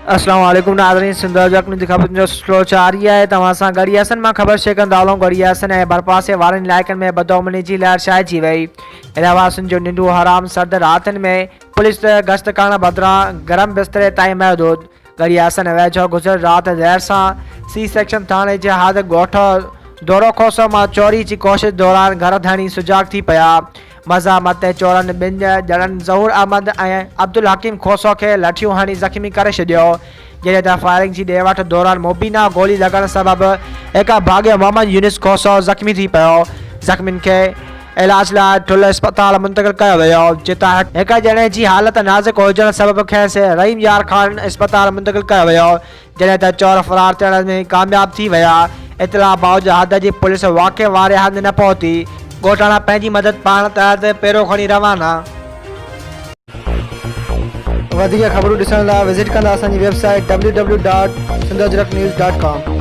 अस्सलाम वालेकुम नाज़रीन। सिंधुजक में ख़बर जो स्लो जारी है तव्हां गड़ियासन में ख़बर शेयर कंदा हलूं। गड़ियासन ऐं बरपासे वारनि इलाइक़नि में बदोमनी जी लहर छाइजी वई। रहवासियुनि जो निंडू हराम सर्द रातनि में पुलिस गश्त करण बदिरां गरम बिस्तरे ताईं महदूद। गड़ियासन वेझो गुज़िर रात देर सां सी सेक्शन थाणे जे हद ॻोठ दौरो खोसो मां चोरी की कोशिश दौरान घर धणी सुजाग थी पिया। मज़ामत चोरनि ॿिनि ॼणनि ज़हूर अहमद ऐं अब्दुल हकीम खोसो खे लठियूं हणी ज़ख़्मी करे छॾियो। जॾहिं त फायरिंग जी ॾे वठि दौरान मुबीना गोली लॻण सबबि हिकु भाॻियो मोहम्मद यूनिस खोसो ज़ख़्मी थी पियो। ज़ख़्मियुनि खे इलाज लाइ ठुल अस्पताल मुंतक़िल कयो वियो, जितां हिकु ॼणे जी हालत नाज़ुक हुजण सबबि खेसि रहीम यार खान अस्पताल मुंतक़िल कयो वियो। जॾहिं त चोर फरार थियण में कामयाब थी विया। इतला बावजूद हद जी पुलिस वाक़े वारे हंधि न पहुती। ॻोठाणा पंहिंजी मदद पाण तहत पहिरियों खणी रवाना। वधीक ख़बरूं ॾिसण लाइ विज़िट कंदा असांजी वेबसाइट www.sindhujraknews.com।